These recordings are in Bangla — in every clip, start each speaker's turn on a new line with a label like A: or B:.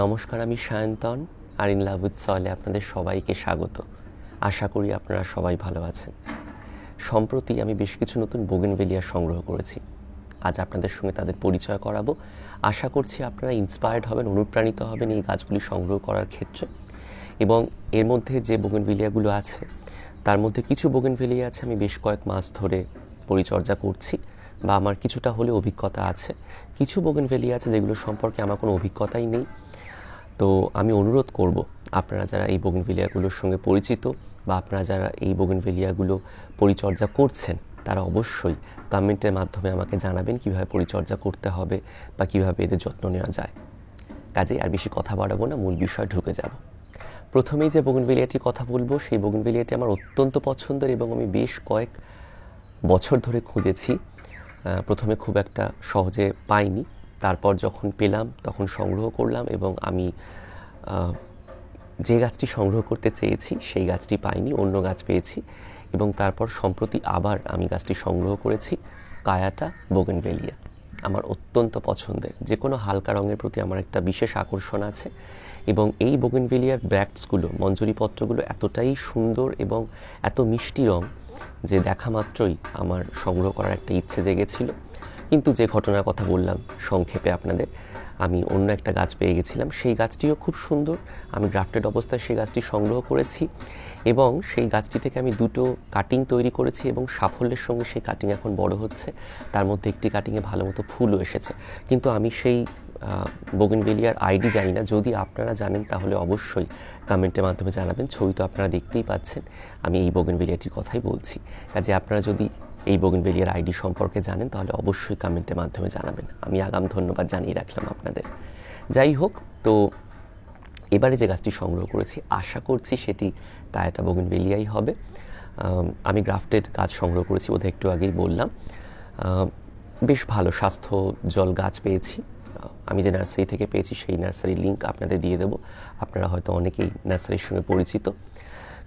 A: নমস্কার, আমি সায়ন্তন আর ইন লাভ উইথ সয়েলে আপনাদের সবাইকে স্বাগত। আশা করি আপনারা সবাই ভালো আছেন। সম্প্রতি আমি বেশ কিছু নতুন বোগেনভেলিয়া সংগ্রহ করেছি। আজ আপনাদের সঙ্গে তাদের পরিচয় করাবো। আশা করছি আপনারা ইন্সপায়ার্ড হবেন, অনুপ্রাণিত হবেন এই গাছগুলি সংগ্রহ করার ক্ষেত্রে। এবং এর মধ্যে যে বোগেনভেলিয়াগুলো আছে তার মধ্যে কিছু বোগেনভেলিয়া আছে আমি বেশ কয়েক মাস ধরে পরিচর্যা করছি বা আমার কিছুটা হলে অভিজ্ঞতা আছে। কিছু বোগেনভেলিয়া আছে যেগুলো সম্পর্কে আমার কোনো অভিজ্ঞতাই নেই। তো আমি অনুরোধ করব, আপনারা যারা এই বোগেনভেলিয়াগুলোর সঙ্গে পরিচিত বা আপনারা যারা এই বোগেনভেলিয়াগুলো পরিচর্যা করছেন, তারা অবশ্যই কমেন্টের মাধ্যমে আমাকে জানাবেন কীভাবে পরিচর্যা করতে হবে বা কীভাবে এদের যত্ন নেওয়া যায়। কাজেই আর বেশি কথা বাড়াবো না, মূল বিষয় ঢুকে যাব। প্রথমেই যে বোগেনভেলিয়াটির কথা বলবো সেই বোগেনভেলিয়াটি আমার অত্যন্ত পছন্দের এবং আমি বেশ কয়েক বছর ধরে খুঁজেছি। প্রথমে খুব একটা সহজে পাইনি, তারপর যখন পেলাম তখন সংগ্রহ করলাম এবং আমি যে গাছটি সংগ্রহ করতে চেয়েছি সেই গাছটি পাইনি, অন্য গাছ পেয়েছি এবং তারপর সম্প্রতি আবার আমি গাছটি সংগ্রহ করেছি। কায়াটা বোগেনভেলিয়া আমার অত্যন্ত পছন্দের। যে কোনো হালকা রঙের প্রতি আমার একটা বিশেষ আকর্ষণ আছে এবং এই বোগেনভেলিয়ার ব্র্যাক্টসগুলো, মঞ্জরিপত্রগুলো এতটাই সুন্দর এবং এত মিষ্টি রং যে দেখা মাত্রই আমার সংগ্রহ করার একটা ইচ্ছে জেগেছিল। কিন্তু যে ঘটনার কথা বললাম সংক্ষেপে আপনাদের, আমি অন্য একটা গাছ পেয়ে গেছিলাম। সেই গাছটিও খুব সুন্দর, আমি গ্রাফটেড অবস্থায় সেই গাছটি সংগ্রহ করেছি এবং সেই গাছটি থেকে আমি দুটো কাটিং তৈরি করেছি এবং সাফল্যের সঙ্গে সেই কাটিং এখন বড় হচ্ছে। তার মধ্যে একটি কাটিংয়ে ভালো মতো ফুলও এসেছে। কিন্তু আমি সেই বোগেনভেলিয়ার আইডি জানি না। যদি আপনারা জানেন তাহলে অবশ্যই কমেন্টের মাধ্যমে জানাবেন। ছবি তো আপনারা দেখতেই পাচ্ছেন, আমি এই বোগেনভেলিয়াটির কথাই বলছি। কাজে আপনারা যদি এই বোগেনভেলিয়ার আইডি সম্পর্কে জানেন তাহলে অবশ্যই কমেন্টের মাধ্যমে জানাবেন। আমি আগাম ধন্যবাদ জানিয়ে রাখলাম আপনাদের। যাই হোক, তো এবারে যে গাছটি সংগ্রহ করেছি আশা করছি সেটি কায়াটা বোগেনভেলিয়াই হবে। আমি গ্রাফটেড গাছ সংগ্রহ করেছি, বোধহয় একটু আগেই বললাম। বেশ ভালো স্বাস্থ্য জল গাছ পেয়েছি। আমি যে নার্সারি থেকে পেয়েছি সেই নার্সারির লিঙ্ক আপনাদের দিয়ে দেবো। আপনারা হয়তো অনেকেই নার্সারির সঙ্গে পরিচিত।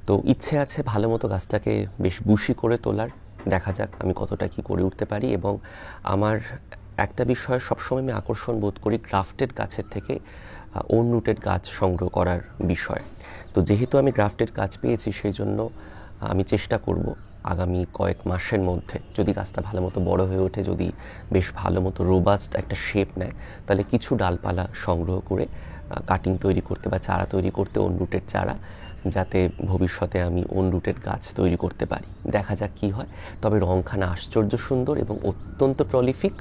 A: তো ইচ্ছে আছে ভালো মতো গাছটাকে বেশ বুশি করে তোলার। দেখা যাক আমি কতটা কি করে উঠতে পারি। এবং আমার একটা বিষয় সবসময় আমি আকর্ষণ বোধ করি গ্রাফটেড গাছের থেকে ওন রুটেড গাছ সংগ্রহ করার বিষয়। তো যেহেতু আমি গ্রাফটেড গাছ পেয়েছি সেই জন্য আমি চেষ্টা করব আগামী কয়েক মাসের মধ্যে, যদি গাছটা ভালো মতো বড় হয়ে ওঠে, যদি বেশ ভালো মতো রোবাস্ট একটা শেপ নেয়, তাহলে কিছু ডালপালা সংগ্রহ করে কাটিং তৈরি করতে বা চারা তৈরি করতে, ওন রুটেড চারা, যাতে ভবিষ্যতে আমি ওন রুটেড গাছ তৈরি করতে পারি। দেখা যাক কী হয়। তবে রংখানা আশ্চর্য সুন্দর এবং অত্যন্ত প্রলিফিক,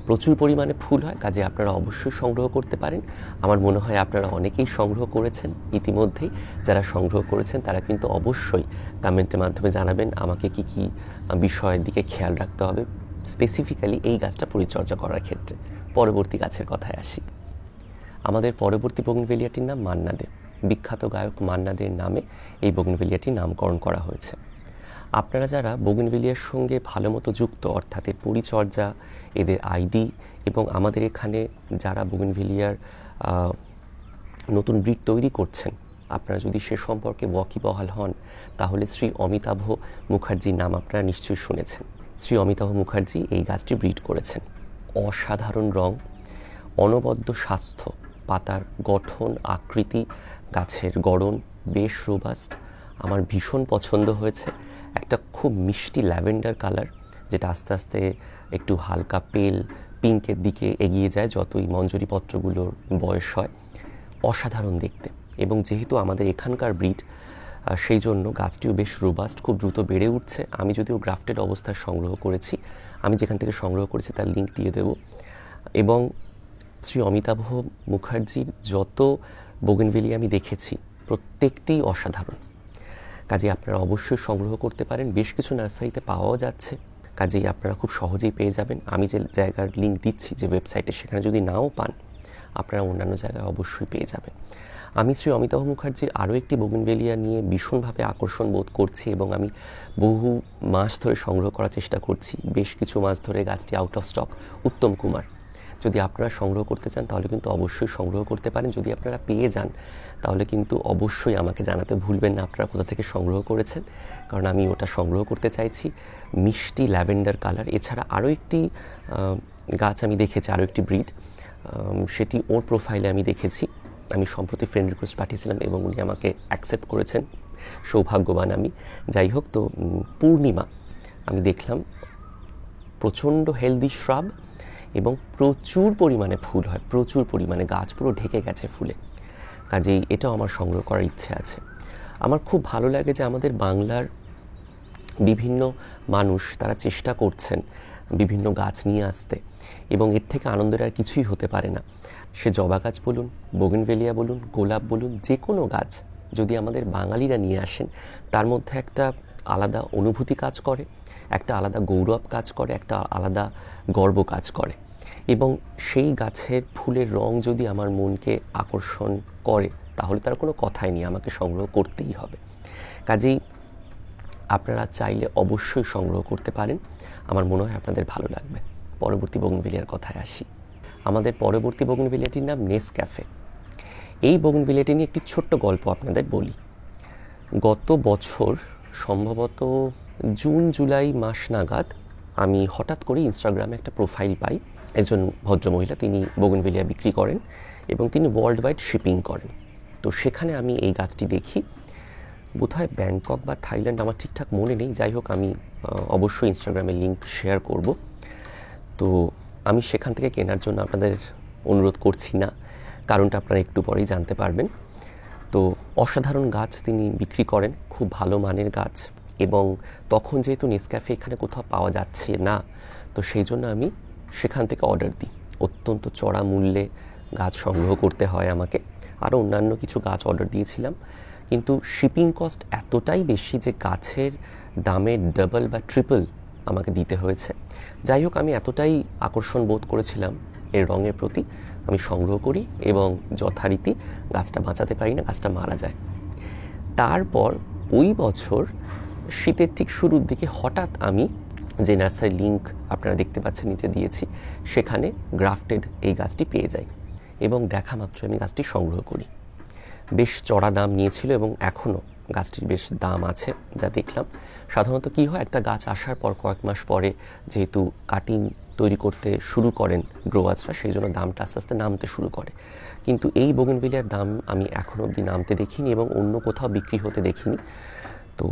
A: প্রচুর পরিমাণে ফুল হয়। কাজে আপনারা অবশ্যই সংগ্রহ করতে পারেন। আমার মনে হয় আপনারা অনেকেই সংগ্রহ করেছেন ইতিমধ্যেই। যারা সংগ্রহ করেছেন তারা কিন্তু অবশ্যই কমেন্টের মাধ্যমে জানাবেন আমাকে কি কি বিষয়ের দিকে খেয়াল রাখতে হবে স্পেসিফিক্যালি এই গাছটা পরিচর্যা করার ক্ষেত্রে। পরবর্তী গাছের কথায় আসি। আমাদের পরবর্তী বোগেনভেলিয়াটির নাম মান্না দে। বিখ্যাত গায়ক মান্না দের নামে এই বোগেনভেলিয়াটির নামকরণ করা হয়েছে। আপনারা যারা বোগেনভেলিয়ার সঙ্গে ভালো মতো যুক্ত, অর্থাৎ এর পরিচর্যা, এদের আইডি এবং আমাদের এখানে যারা বোগেনভেলিয়ার নতুন ব্রিড তৈরি করছেন, আপনারা যদি সে সম্পর্কে ওয়াকিবহাল হন তাহলে শ্রী অমিতাভ মুখার্জির নাম আপনারা নিশ্চয়ই শুনেছেন। শ্রী অমিতাভ মুখার্জি এই গাছটি ব্রিড করেছেন। অসাধারণ রং, অনবদ্য স্বাস্থ্য, পাতার গঠন, আকৃতি, গাছের গড়ন বেশ রোবাস্ট। আমার ভীষণ পছন্দ হয়েছে। একটা খুব মিষ্টি ল্যাভেন্ডার কালার, যেটা আস্তে আস্তে একটু হালকা পেল পিঙ্কের দিকে এগিয়ে যায় যতই মঞ্জরিপত্রগুলোর বয়স হয়। অসাধারণ দেখতে। এবং যেহেতু আমাদের এখানকার ব্রিড, সেই জন্য গাছটিও বেশ রোবাস্ট, খুব দ্রুত বেড়ে উঠছে। আমি যদিও গ্রাফটেড অবস্থায় সংগ্রহ করেছি, আমি যেখান থেকে সংগ্রহ করেছি তার লিঙ্ক দিয়ে দেব। এবং শ্রী অমিতাভ মুখার্জির যত বোগেনভেলিয়া আমি দেখেছি প্রত্যেকটি অসাধারণ। কাজেই আপনারা অবশ্যই সংগ্রহ করতে পারেন। বেশ কিছু নার্সারিতে পাওয়াও যাচ্ছে, কাজেই আপনারা খুব সহজেই পেয়ে যাবেন। আমি যে জায়গার লিঙ্ক দিচ্ছি, যে ওয়েবসাইটে, সেখানে যদি নাও পান আপনারা অন্যান্য জায়গায় অবশ্যই পেয়ে যাবেন। আমি শ্রী অমিতাভ মুখার্জির আরও একটি বোগেনভেলিয়া নিয়ে ভীষণভাবে আকর্ষণ বোধ করছি এবং আমি বহু মাস ধরে সংগ্রহ করার চেষ্টা করছি। বেশ কিছু মাস ধরে গাছটি out of stock. Uttam Kumar. যদি আপনারা সংগ্রহ করতে চান তাহলে কিন্তু অবশ্যই সংগ্রহ করতে পারেন। যদি আপনারা পেয়ে যান তাহলে কিন্তু অবশ্যই আমাকে জানাতে ভুলবেন না আপনারা কোথা থেকে সংগ্রহ করেছেন, কারণ আমি ওটা সংগ্রহ করতে চাইছি। মিষ্টি ল্যাভেন্ডার কালার। এছাড়া আরও একটি গাছ আমি দেখেছি, আরও একটি ব্রিড, সেটি ওর প্রোফাইলে আমি দেখেছি। আমি সম্প্রতি ফ্রেন্ড রিকোয়েস্ট পাঠিয়েছিলাম এবং উনি আমাকে অ্যাকসেপ্ট করেছেন, সৌভাগ্যবান আমি। যাই হোক, তো পূর্ণিমা আমি দেখলাম প্রচণ্ড হেলদি শ্রাব এবং প্রচুর পরিমাণে ফুল হয়, প্রচুর পরিমাণে, গাছ পুরো ঢেকে গেছে ফুলে। কাজেই এটাও আমার সংগ্রহ করার ইচ্ছে আছে। আমার খুব ভালো লাগে যে আমাদের বাংলার বিভিন্ন মানুষ তারা চেষ্টা করছেন বিভিন্ন গাছ নিয়ে আসতে, এবং এর থেকে আনন্দের আর কিছুই হতে পারে না। সে জবা গাছ বলুন, বোগেনভেলিয়া বলুন, গোলাপ বলুন, যে কোনো গাছ যদি আমাদের বাঙালিরা নিয়ে আসেন, তার মধ্যে একটা আলাদা অনুভূতি কাজ করে, একটা আলাদা গৌরব কাজ করে, একটা আলাদা গর্ব কাজ করে। এবং সেই গাছের ফুলের রং যদি আমার মনকে আকর্ষণ করে, তাহলে তার কোনো কথাই নেই, আমাকে সংগ্রহ করতেই হবে। কাজেই আপনারা চাইলে অবশ্যই সংগ্রহ করতে পারেন, আমার মনে হয় আপনাদের ভালো লাগবে। পরবর্তী বোগেনভেলিয়ার কথায় আসি। আমাদের পরবর্তী বোগেনভেলিয়াটির নাম নেসক্যাফে। এই বোগেনভেলিয়াটি নিয়ে একটি ছোট্ট গল্প আপনাদের বলি। গত বছর সম্ভবত জুন জুলাই মাস নাগাদ আমি হঠাৎ করে ইনস্টাগ্রামে একটা প্রোফাইল পাই। একজন ভদ্রমহিলা, তিনি বোগেনভেলিয়া বিক্রি করেন এবং তিনি ওয়ার্ল্ড ওয়াইড শিপিং করেন। তো সেখানে আমি এই গাছটি দেখি, বোধহয় ব্যাংকক বা থাইল্যান্ড, আমার ঠিকঠাক মনে নেই। যাই হোক, আমি অবশ্যই ইনস্টাগ্রামে লিঙ্ক শেয়ার করব। তো আমি সেখান থেকে কেনার জন্য আপনাদের অনুরোধ করছি না, কারণটা আপনারা একটু পরেই জানতে পারবেন। তো অসাধারণ গাছ তিনি বিক্রি করেন, খুব ভালো মানের গাছ। এবং তখন যেহেতু নেসক্যাফে এখানে কোথাও পাওয়া যাচ্ছে না, তো সেই জন্য আমি সেখান থেকে অর্ডার দিই। অত্যন্ত চড়া মূল্যে গাছ সংগ্রহ করতে হয় আমাকে। আরও অন্যান্য কিছু গাছ অর্ডার দিয়েছিলাম, কিন্তু শিপিং কস্ট এতটাই বেশি যে গাছের দামের ডাবল বা ট্রিপল আমাকে দিতে হয়েছে। যাই হোক, আমি এতটাই আকর্ষণ বোধ করেছিলাম এর রঙের প্রতি, আমি সংগ্রহ করি এবং যথারীতি গাছটা বাঁচাতে পারি না, গাছটা মারা যায়। তারপর ওই বছর শীতের ঠিক শুরুর দিকে হঠাৎ আমি যে নার্সারি লিঙ্ক আপনারা দেখতে পাচ্ছেন নিচে দিয়েছি, সেখানে গ্রাফটেড এই গাছটি পেয়ে যাই এবং দেখা মাত্র আমি গাছটি সংগ্রহ করি। বেশ চড়া দাম নিয়েছিল এবং এখনও গাছটির বেশ দাম আছে যা দেখলাম। সাধারণত কী হয়, একটা গাছ আসার পর কয়েক মাস পরে যেহেতু কাটিং তৈরি করতে শুরু করেন গ্রোয়ার্সরা, সেই জন্য দামটা আস্তে আস্তে নামতে শুরু করে। কিন্তু এই বোগেনভেলিয়ার দাম আমি এখনও অবধি নামতে দেখিনি এবং অন্য কোথাও বিক্রি হতে দেখিনি। তো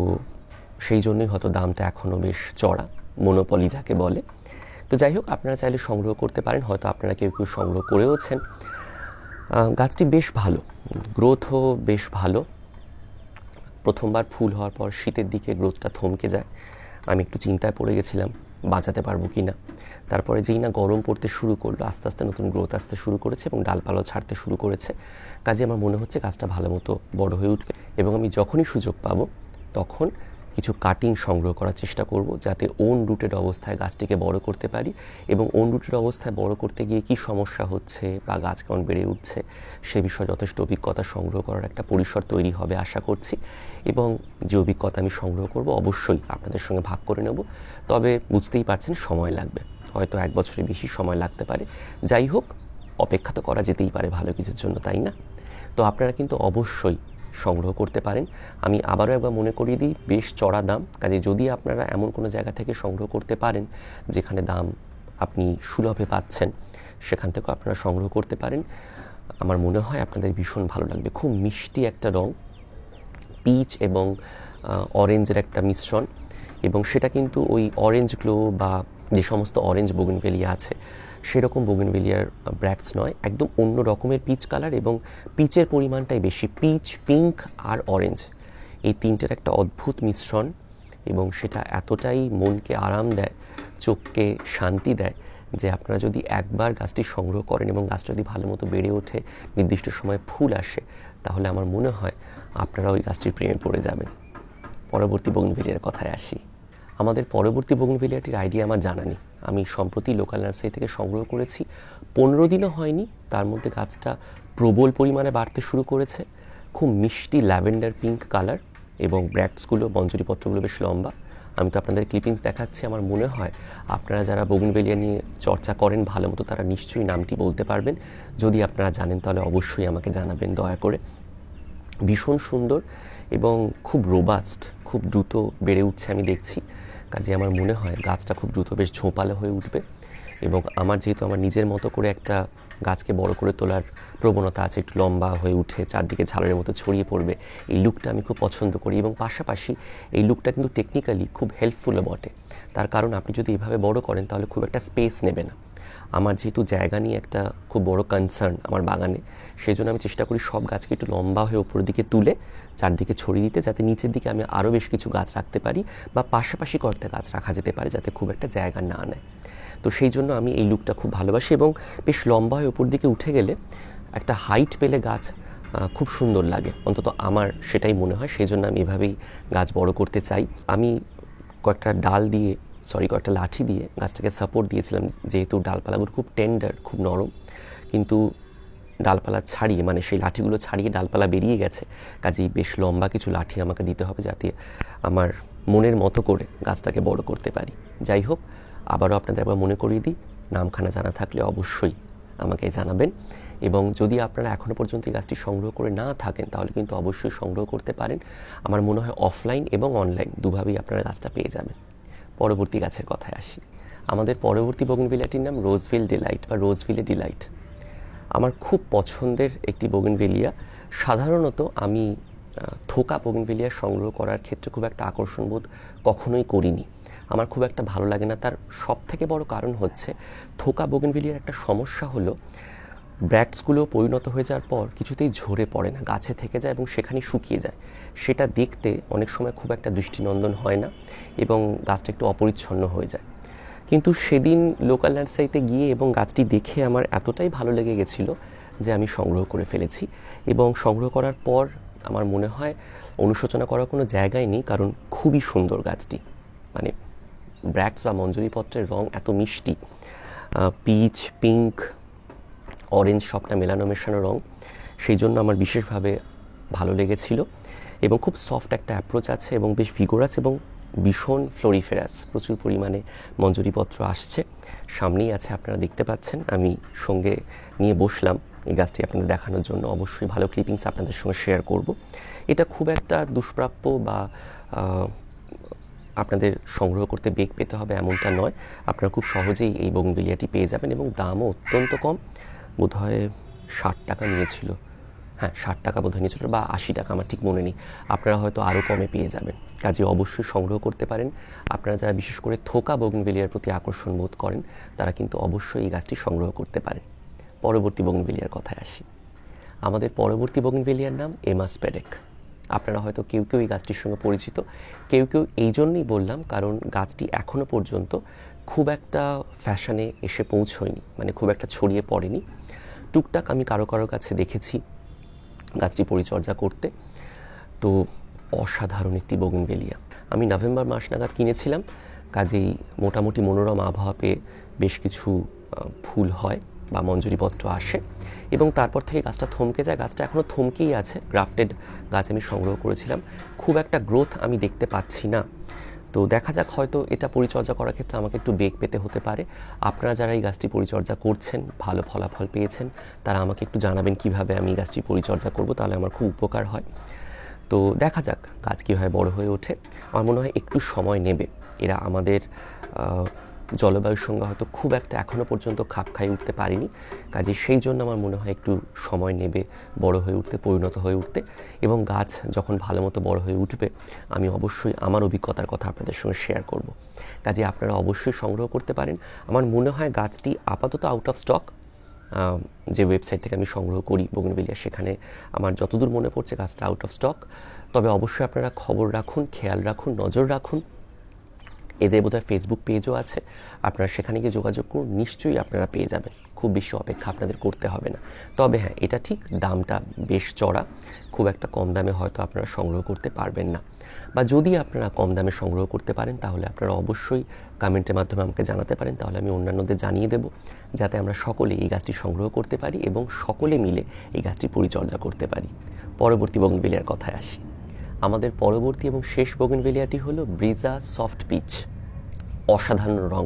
A: সেই জন্যই হয়তো দামটা এখনও বেশ চড়া, মনোপলি যাকে বলে। তো যাই হোক, আপনারা চাইলে সংগ্রহ করতে পারেন, হয়তো আপনারা কেউ কেউ সংগ্রহ করেওছেন। গাছটি বেশ ভালো, গ্রোথও বেশ ভালো। প্রথমবার ফুল হওয়ার পর শীতের দিকে গ্রোথটা থমকে যায়। আমি একটু চিন্তায় পড়ে গেছিলাম বাঁচাতে পারবো কি না। তারপরে যেই না গরম পড়তে শুরু করলো, আস্তে আস্তে নতুন গ্রোথ আসতে শুরু করেছে এবং ডালপালাও ছাড়তে শুরু করেছে। কাজে আমার মনে হচ্ছে গাছটা ভালো মতো বড় হয়ে উঠবে এবং আমি যখনই সুযোগ পাবো তখন কিছু কাটিং সংগ্রহ করার চেষ্টা করব, যাতে ওন রুটেড অবস্থায় গাছটিকে বড় করতে পারি। এবং ওন রুটেড অবস্থায় বড় করতে গিয়ে কী সমস্যা হচ্ছে বা গাছ কেমন বেড়ে উঠছে সে বিষয়ে যথেষ্ট অভিজ্ঞতা সংগ্রহ করার একটা পরিসর তৈরি হবে আশা করছি। এবং যে অভিজ্ঞতা আমি সংগ্রহ করব অবশ্যই আপনাদের সঙ্গে ভাগ করে নেব। তবে বুঝতেই পারছেন সময় লাগবে, হয়তো 1 বছরের বেশি সময় লাগতে পারে। যাই হোক, অপেক্ষা তো করা যেতেই পারে ভালো কিছুর জন্য, তাই না? তো আপনারা কিন্তু অবশ্যই সংগ্রহ করতে পারেন। আমি আবারও একবার মনে করিয়ে দিই, বেশ চড়া দাম। কাজে যদি আপনারা এমন কোনো জায়গা থেকে সংগ্রহ করতে পারেন যেখানে দাম আপনি সুলভে পাচ্ছেন, সেখান থেকেও আপনারা সংগ্রহ করতে পারেন। আমার মনে হয় আপনাদের ভীষণ ভালো লাগবে। খুব মিষ্টি একটা রং, পিচ এবং অরেঞ্জের একটা মিশ্রণ, এবং সেটা কিন্তু ওই অরেঞ্জ গ্লো বা যে সমস্ত অরেঞ্জ বোগেনভেলিয়া আছে সেরকম বোগেনভেলিয়ার ব্র্যাক্টস নয়, একদম অন্য রকমের পিচ কালার এবং পিচের পরিমাণটাই বেশি। পিচ, পিঙ্ক আর অরেঞ্জ, এই তিনটের একটা অদ্ভুত মিশ্রণ, এবং সেটা এতটাই মনকে আরাম দেয়, চোখকে শান্তি দেয় যে আপনারা যদি একবার গাছটি সংগ্রহ করেন এবং গাছটা যদি ভালো মতো বেড়ে ওঠে, নির্দিষ্ট সময়ে ফুল আসে, তাহলে আমার মনে হয় আপনারা ওই গাছটির প্রেমে পড়ে যাবেন। পরবর্তী বোগেনভেলিয়ার কথায় আসি। আমাদের পরবর্তী বোগেনভেলিয়াটির আইডিয়া আমার জানা নেই। আমি সম্প্রতি লোকাল নার্সারি থেকে সংগ্রহ করেছি, 15 দিনও হয়নি, তার মধ্যে গাছটা প্রবল পরিমাণে বাড়তে শুরু করেছে। খুব মিষ্টি ল্যাভেন্ডার পিঙ্ক কালার এবং ব্র্যাক্টসগুলো, মঞ্জরিপত্রগুলো বেশ লম্বা। আমি তো আপনাদের ক্লিপিংস দেখাচ্ছি। আমার মনে হয় আপনারা যারা বোগেনভেলিয়া নিয়ে চর্চা করেন ভালো মতো, তারা নিশ্চয়ই নামটি বলতে পারবেন। যদি আপনারা জানেন তাহলে অবশ্যই আমাকে জানাবেন দয়া করে। ভীষণ সুন্দর এবং খুব রোবাস্ট, খুব দ্রুত বেড়ে উঠছে আমি দেখছি। কাজে আমার মনে হয় গাছটা খুব দ্রুত বেশ ঝোপালো হয়ে উঠবে এবং আমার যেহেতু আমার নিজের মতো করে একটা গাছকে বড় করে তোলার প্রবণতা আছে, একটু লম্বা হয়ে উঠে চারদিকে ঝালরের মতো ছড়িয়ে পড়বে, এই লুকটা আমি খুব পছন্দ করি। এবং পাশাপাশি এই লুকটা কিন্তু টেকনিক্যালি খুব হেল্পফুলও বটে। তার কারণ আপনি যদি এভাবে বড় করেন তাহলে খুব একটা স্পেস নেবে না। আমার যেহেতু জায়গা নিয়ে একটা খুব বড় কনসার্ন আমার বাগানে, সেই জন্য আমি চেষ্টা করি সব গাছকে একটু লম্বা হয়ে উপরের দিকে তুলে চারদিকে ছড়িয়ে দিতে, যাতে নিচের দিকে আমি আরও বেশ কিছু গাছ রাখতে পারি বা পাশাপাশি কয়েকটা গাছ রাখা যেতে পারে, যাতে খুব একটা জায়গা না নেয়। তো সেই জন্য আমি এই লুকটা খুব ভালোবাসি এবং বেশ লম্বা হয়ে উপর দিকে উঠে গেলে একটা হাইট পেলে গাছ খুব সুন্দর লাগে, অন্তত আমার সেটাই মনে হয়। সেই জন্য আমি এভাবেই গাছ বড় করতে চাই। আমি কয়েকটা লাঠি দিয়ে গাছটাকে সাপোর্ট দিয়েছিলাম, যেহেতু ডালপালাগুলো খুব টেন্ডার, খুব নরম, কিন্তু ডালপালা ছাড়িয়ে, মানে সেই লাঠিগুলো ছাড়িয়ে ডালপালা বেরিয়ে গেছে। কাজেই বেশ লম্বা কিছু লাঠি আমাকে দিতে হবে, যাতে আমার মনের মতো করে গাছটাকে বড় করতে পারি। যাই হোক, আবারও আপনাদের একবার মনে করিয়ে দিই, নামখানা জানা থাকলে অবশ্যই আমাকে জানাবেন। এবং যদি আপনারা এখনও পর্যন্ত এই গাছটি সংগ্রহ করে না থাকেন, তাহলে কিন্তু অবশ্যই সংগ্রহ করতে পারেন। আমার মনে হয় অফলাইন এবং অনলাইন দুভাবেই আপনারা গাছটা পেয়ে যাবেন। পরবর্তী গাছের কথায় আসি। আমাদের পরবর্তী বোগেনভেলিয়াটির নাম রোজভিল ডিলাইট বা রোজভিলে ডিলাইট। আমার খুব পছন্দের একটি বোগেনভেলিয়া। সাধারণত আমি থোকা বোগেনভেলিয়া সংগ্রহ করার ক্ষেত্রে খুব একটা আকর্ষণ বোধ কখনোই করিনি। আমার খুব একটা ভালো লাগে না। তার সবথেকে বড় কারণ হচ্ছে, থোকা বোগেনভেলিয়ার একটা সমস্যা হলো, ব্র্যাক্টসগুলো পরিণত হয়ে যাওয়ার পর কিছুতেই ঝরে পড়ে না, গাছে থেকে যায় এবং সেখানেই শুকিয়ে যায়। সেটা দেখতে অনেক সময় খুব একটা দৃষ্টিনন্দন হয় না এবং গাছটা একটু অপরিচ্ছন্ন হয়ে যায়। কিন্তু সেদিন লোকাল নার্সারিতে গিয়ে এবং গাছটি দেখে আমার এতটাই ভালো লেগে গেছিলো যে আমি সংগ্রহ করে ফেলেছি। এবং সংগ্রহ করার পর আমার মনে হয় অনুশোচনা করার কোনো জায়গায় নেই, কারণ খুবই সুন্দর গাছটি। মানে ব্র্যাক্টস বা মঞ্জুরিপত্রের রং এত মিষ্টি, পিচ, পিঙ্ক, অরেঞ্জ সবটা মেশানো রং, সেই জন্য আমার বিশেষভাবে ভালো লেগেছিল। এবং খুব সফট একটা অ্যাপ্রোচ আছে এবং বেশ ভিগোরাস এবং ভীষণ ফ্লোরিফেরাস, প্রচুর পরিমাণে মঞ্জুরিপত্র আসছে। সামনেই আছে, আপনারা দেখতে পাচ্ছেন। আমি সঙ্গে নিয়ে বসলাম এই গাছটি আপনাদের দেখানোর জন্য। অবশ্যই ভালো ক্লিপিংস আপনাদের সঙ্গে শেয়ার করব। এটা খুব একটা দুষ্প্রাপ্য বা আপনাদের সংগ্রহ করতে বেগ পেতে হবে এমনটা নয়। আপনারা খুব সহজেই এই বোগেনভেলিয়াটি পেয়ে যাবেন এবং দামও অত্যন্ত কম। বোধহয় 60 টাকা নিয়েছিল, হ্যাঁ 60 টাকা বোধহয় নিয়েছিল বা 80 টাকা, আমার ঠিক মনে নেই। আপনারা হয়তো আরও কমে পেয়ে যাবেন। কাজে অবশ্যই সংগ্রহ করতে পারেন। আপনারা যারা বিশেষ করে থোকা বোগেনভেলিয়ার প্রতি আকর্ষণ বোধ করেন, তারা কিন্তু অবশ্যই এই গাছটি সংগ্রহ করতে পারেন। পরবর্তী বোগেনভেলিয়ার কথায় আসি। আমাদের পরবর্তী বোগেনভেলিয়ার নাম এমাসপেরেক। আপনারা হয়তো কেউ কেউ এই গাছটির সঙ্গে পরিচিত, কেউ কেউ এই জন্যই বললাম কারণ গাছটি এখনও পর্যন্ত খুব একটা ফ্যাশনে এসে পৌঁছয়নি, মানে খুব একটা ছড়িয়ে পড়েনি। টুকটাক আমি কারো কাছে দেখেছি গাছটি পরিচর্যা করতে। তো অসাধারণ একটি বোগেনভেলিয়া। আমি নভেম্বর মাস নাগাদ কিনেছিলাম, কাজেই মোটামুটি মনোরম আবহাওয়া পেয়ে বেশ কিছু ফুল হয় বা মঞ্জুরিপত্র আসে এবং তারপর থেকে গাছটা থমকে যায়। গাছটা এখনও থমকেই আছে। গ্রাফটেড গাছ আমি সংগ্রহ করেছিলাম, খুব একটা গ্রোথ আমি দেখতে পাচ্ছি না। তো দেখা যাক, হয়তো এটা পরিচর্যা করার ক্ষেত্রে আমাকে একটু বেগ পেতে হতে পারে। আপনারা যারা এই গাছটি পরিচর্যা করছেন, ভালো ফলাফল পেয়েছেন, তারা আমাকে একটু জানাবেন কিভাবে আমি এই গাছটি পরিচর্যা করব, তাহলে আমার খুব উপকার হয়। তো দেখা যাক গাছ কীভাবে বড় হয়ে ওঠে। আমার মনে হয় একটু সময় নেবে। এরা আমাদের জলবায়ুর সঙ্গে হয়তো খুব একটা এখনও পর্যন্ত খাপ খাইয়ে উঠতে পারেনি। কাজে সেই জন্য আমার মনে হয় একটু সময় নেবে বড় হয়ে উঠতে, পরিণত হয়ে উঠতে। এবং গাছ যখন ভালো মতো বড় হয়ে উঠবে, আমি অবশ্যই আমার অভিজ্ঞতার কথা আপনাদের সঙ্গে শেয়ার করব। কাজে আপনারা অবশ্যই সংগ্রহ করতে পারেন। আমার মনে হয় গাছটি আপাতত আউট অফ স্টক। যে ওয়েবসাইট থেকে আমি সংগ্রহ করি বোগেনভেলিয়া, সেখানে আমার যতদূর মনে পড়ছে গাছটা আউট অফ স্টক। তবে অবশ্যই আপনারা খবর রাখুন, খেয়াল রাখুন, নজর রাখুন। এদের বোধহয় ফেসবুক পেজও আছে, আপনারা সেখানে গিয়ে যোগাযোগ করুন, নিশ্চয়ই আপনারা পেয়ে যাবেন। খুব বেশি অপেক্ষা আপনাদের করতে হবে না। তবে হ্যাঁ, এটা ঠিক দামটা বেশ চড়া, খুব একটা কম দামে হয়তো আপনারা সংগ্রহ করতে পারবেন না। বা যদি আপনারা কম দামে সংগ্রহ করতে পারেন, তাহলে আপনারা অবশ্যই কমেন্টের মাধ্যমে আমাকে জানাতে পারেন, তাহলে আমি অন্যান্যদের জানিয়ে দেব, যাতে আমরা সকলে এই গাছটি সংগ্রহ করতে পারি এবং সকলে মিলে এই গাছটি পরিচর্যা করতে পারি। পরবর্তী বোগেনভেলিয়ার কথায় আসি। আমাদের পরবর্তী এবং শেষ বোগেনভেলিয়াটি হলো ব্রিজা সফট পিচ। অসাধারণ রং।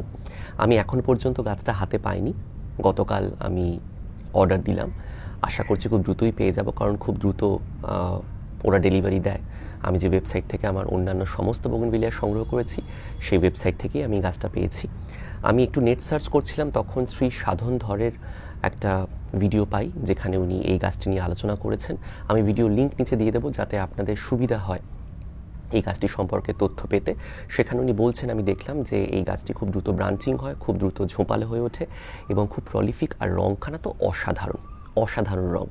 A: আমি এখন পর্যন্ত গাছটা হাতে পাইনি। গতকাল আমি অর্ডার দিলাম, আশা করছি খুব দ্রুতই পেয়ে যাব, কারণ খুব দ্রুত ওরা ডেলিভারি দেয়। আমি যে ওয়েবসাইট থেকে আমার অন্যান্য সমস্ত বোগেনভেলিয়া সংগ্রহ করেছি সেই ওয়েবসাইট থেকেই আমি গাছটা পেয়েছি। আমি একটু নেট সার্চ করছিলাম, তখন শ্রী সাধন ধরের একটা ভিডিও পাই যেখানে উনি এই গাছটি নিয়ে আলোচনা করেছেন। আমি ভিডিও লিঙ্ক নিচে দিয়ে দেবো যাতে আপনাদের সুবিধা হয় এই গাছটি সম্পর্কে তথ্য পেতে। সেখানে উনি বলছেন, আমি দেখলাম যে এই গাছটি খুব দ্রুত ব্রাঞ্চিং হয়, খুব দ্রুত ঝোপালো হয়ে ওঠে এবং খুব প্রলিফিক, আর রংখানা তো অসাধারণ রং।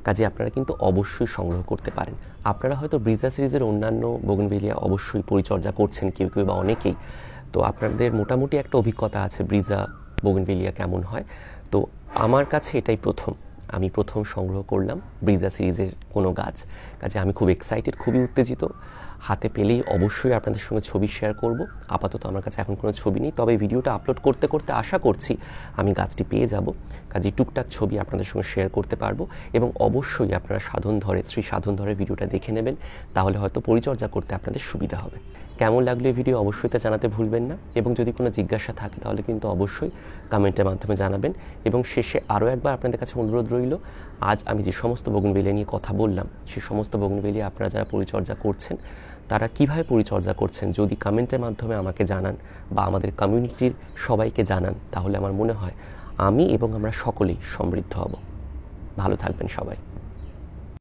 A: কাজে আপনারা কিন্তু অবশ্যই সংগ্রহ করতে পারেন। আপনারা হয়তো ব্রিজা সিরিজের অন্যান্য বোগেনভেলিয়া অবশ্যই পরিচর্যা করছেন, কেউ বা অনেকেই। তো আপনাদের মোটামুটি একটা অভিজ্ঞতা আছে ব্রিজা বোগেনভেলিয়া কেমন হয়। তো আমার কাছে এটাই আমি প্রথম সংগ্রহ করলাম ব্রিজা সিরিজের কোনো গাছ। কাজে আমি খুব এক্সাইটেড, খুবই উত্তেজিত। হাতে পেলেই অবশ্যই আপনাদের সঙ্গে ছবি শেয়ার করব। আপাতত আমার কাছে এখন কোনো ছবি নেই, তবে ভিডিওটা আপলোড করতে করতে আশা করছি আমি গাছটি পেয়ে যাব। কাজে টুকটাক ছবি আপনাদের সঙ্গে শেয়ার করতে পারবো। এবং অবশ্যই আপনারা শ্রী সাধন ধরের ভিডিওটা দেখে নেবেন, তাহলে হয়তো পরিচর্যা করতে আপনাদের সুবিধা হবে। কেমন লাগলো এই ভিডিও অবশ্যই তা জানাতে ভুলবেন না, এবং যদি কোনো জিজ্ঞাসা থাকে তাহলে কিন্তু অবশ্যই কমেন্টের মাধ্যমে জানাবেন। এবং শেষে আরও একবার আপনাদের কাছে অনুরোধ রইল, আজ আমি যে সমস্ত বোগেনভেলিয়া নিয়ে কথা বললাম সেই সমস্ত বোগেনভেলিয়া আপনারা যারা পরিচর্যা করছেন তারা কিভাবে পরিচর্যা করছেন যদি কমেন্টের মাধ্যমে আমাকে জানান বা আমাদের কমিউনিটির সবাইকে জানান, তাহলে আমার মনে হয় আমি এবং আমরা সকলেই সমৃদ্ধ হব। ভালো থাকবেন সবাই।